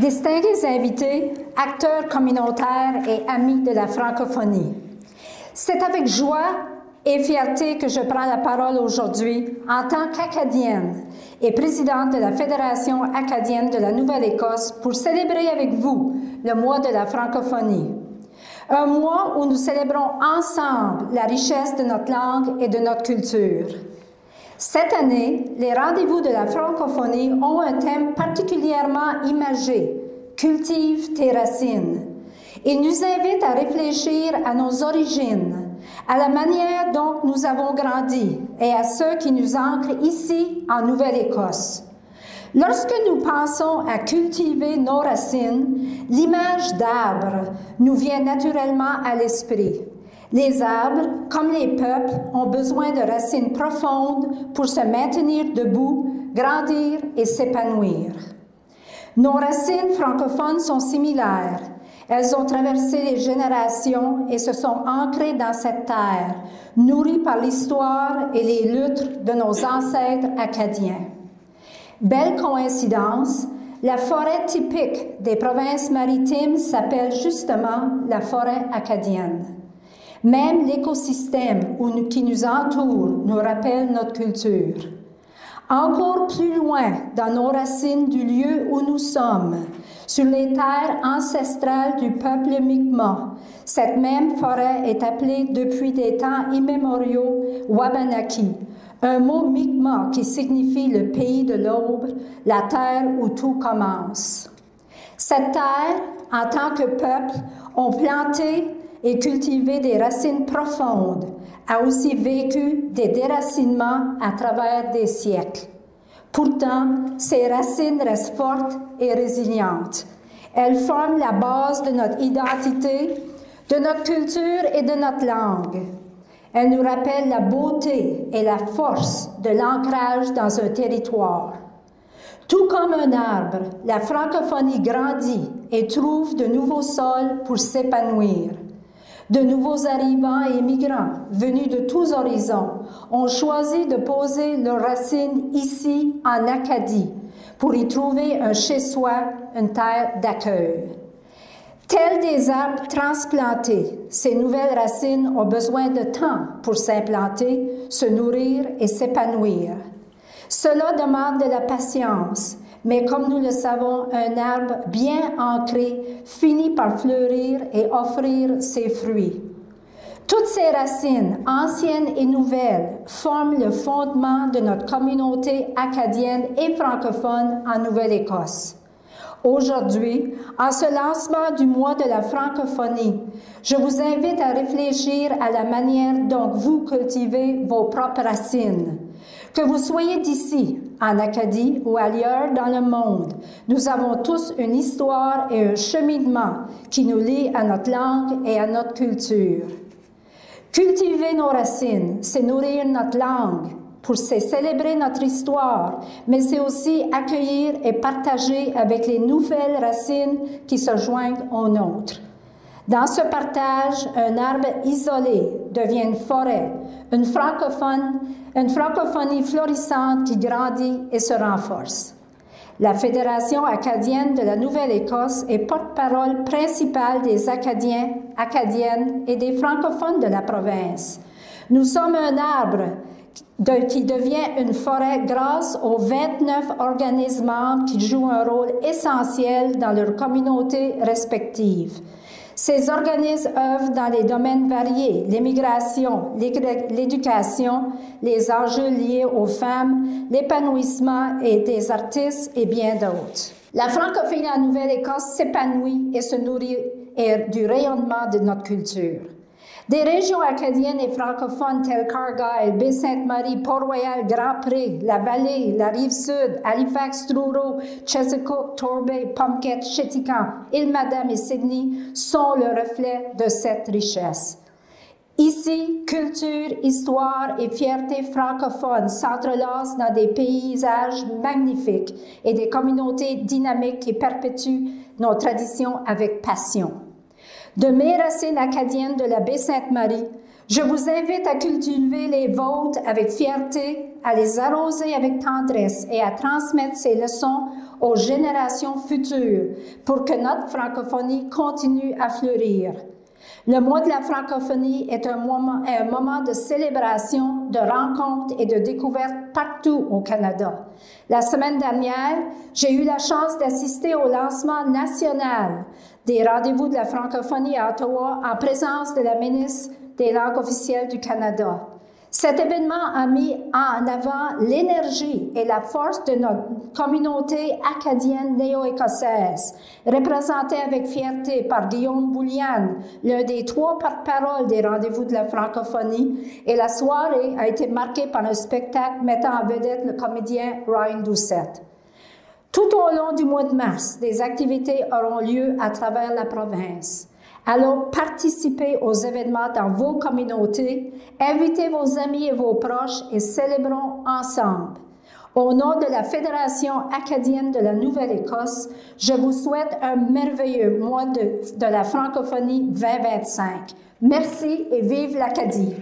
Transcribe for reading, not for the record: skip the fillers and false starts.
Distingués invités, acteurs communautaires et amis de la francophonie, c'est avec joie et fierté que je prends la parole aujourd'hui en tant qu'Acadienne et présidente de la Fédération acadienne de la Nouvelle-Écosse pour célébrer avec vous le mois de la francophonie. Un mois où nous célébrons ensemble la richesse de notre langue et de notre culture. Cette année, les rendez-vous de la francophonie ont un thème particulièrement imagé, « Cultive tes racines ». Ils nous invitent à réfléchir à nos origines, à la manière dont nous avons grandi et à ceux qui nous ancrent ici en Nouvelle-Écosse. Lorsque nous pensons à cultiver nos racines, l'image d'arbre nous vient naturellement à l'esprit. Les arbres, comme les peuples, ont besoin de racines profondes pour se maintenir debout, grandir et s'épanouir. Nos racines francophones sont similaires. Elles ont traversé les générations et se sont ancrées dans cette terre, nourries par l'histoire et les luttes de nos ancêtres acadiens. Belle coïncidence, la forêt typique des provinces maritimes s'appelle justement la forêt acadienne. Même l'écosystème qui nous entoure nous rappelle notre culture. Encore plus loin dans nos racines du lieu où nous sommes, sur les terres ancestrales du peuple Mi'kmaq, cette même forêt est appelée depuis des temps immémoriaux Wabanaki, un mot Mi'kmaq qui signifie le pays de l'aube, la terre où tout commence. Cette terre, en tant que peuple, ont planté et cultivé des racines profondes, a aussi vécu des déracinements à travers des siècles. Pourtant, ces racines restent fortes et résilientes. Elles forment la base de notre identité, de notre culture et de notre langue. Elles nous rappellent la beauté et la force de l'ancrage dans un territoire. Tout comme un arbre, la francophonie grandit et trouve de nouveaux sols pour s'épanouir. De nouveaux arrivants et migrants, venus de tous horizons, ont choisi de poser leurs racines ici, en Acadie, pour y trouver un chez-soi, une terre d'accueil. Tels des arbres transplantés, ces nouvelles racines ont besoin de temps pour s'implanter, se nourrir et s'épanouir. Cela demande de la patience, mais comme nous le savons, un arbre bien ancré finit par fleurir et offrir ses fruits. Toutes ces racines, anciennes et nouvelles, forment le fondement de notre communauté acadienne et francophone en Nouvelle-Écosse. Aujourd'hui, en ce lancement du mois de la francophonie, je vous invite à réfléchir à la manière dont vous cultivez vos propres racines. Que vous soyez d'ici, en Acadie ou ailleurs dans le monde, nous avons tous une histoire et un cheminement qui nous lient à notre langue et à notre culture. Cultiver nos racines, c'est nourrir notre langue, c'est célébrer notre histoire, mais c'est aussi accueillir et partager avec les nouvelles racines qui se joignent aux nôtres. Dans ce partage, un arbre isolé devient une forêt, une francophonie florissante qui grandit et se renforce. La Fédération acadienne de la Nouvelle-Écosse est porte-parole principale des Acadiens, Acadiennes et des francophones de la province. Nous sommes un arbre qui devient une forêt grâce aux 29 organismes membres qui jouent un rôle essentiel dans leurs communautés respectives. Ces organismes œuvrent dans des domaines variés, l'immigration, l'éducation, les enjeux liés aux femmes, l'épanouissement des artistes et bien d'autres. La francophonie en Nouvelle-Écosse s'épanouit et se nourrit du rayonnement de notre culture. Des régions acadiennes et francophones telles qu'Argyle, Baie-Sainte-Marie, Port-Royal, Grand-Pré, la Vallée, la Rive-Sud, Halifax, Truro, Chesapeake, Torbay, Pumpket, Chéticamp, Île-Madame et Sydney sont le reflet de cette richesse. Ici, culture, histoire et fierté francophone s'entrelacent dans des paysages magnifiques et des communautés dynamiques qui perpétuent nos traditions avec passion. De mes racines acadiennes de la Baie-Sainte-Marie, je vous invite à cultiver les vôtres avec fierté, à les arroser avec tendresse et à transmettre ces leçons aux générations futures pour que notre francophonie continue à fleurir. Le mois de la francophonie est un moment de célébration, de rencontres et de découvertes partout au Canada. La semaine dernière, j'ai eu la chance d'assister au lancement national des rendez-vous de la francophonie à Ottawa en présence de la ministre des langues officielles du Canada. Cet événement a mis en avant l'énergie et la force de notre communauté acadienne néo-écossaise, représentée avec fierté par Guillaume Bouliane, l'un des 3 porte-paroles des rendez-vous de la francophonie, et la soirée a été marquée par un spectacle mettant en vedette le comédien Ryan Doucette. Tout au long du mois de mars, des activités auront lieu à travers la province. Alors, participez aux événements dans vos communautés, invitez vos amis et vos proches et célébrons ensemble. Au nom de la Fédération acadienne de la Nouvelle-Écosse, je vous souhaite un merveilleux mois de la francophonie 2025. Merci et vive l'Acadie!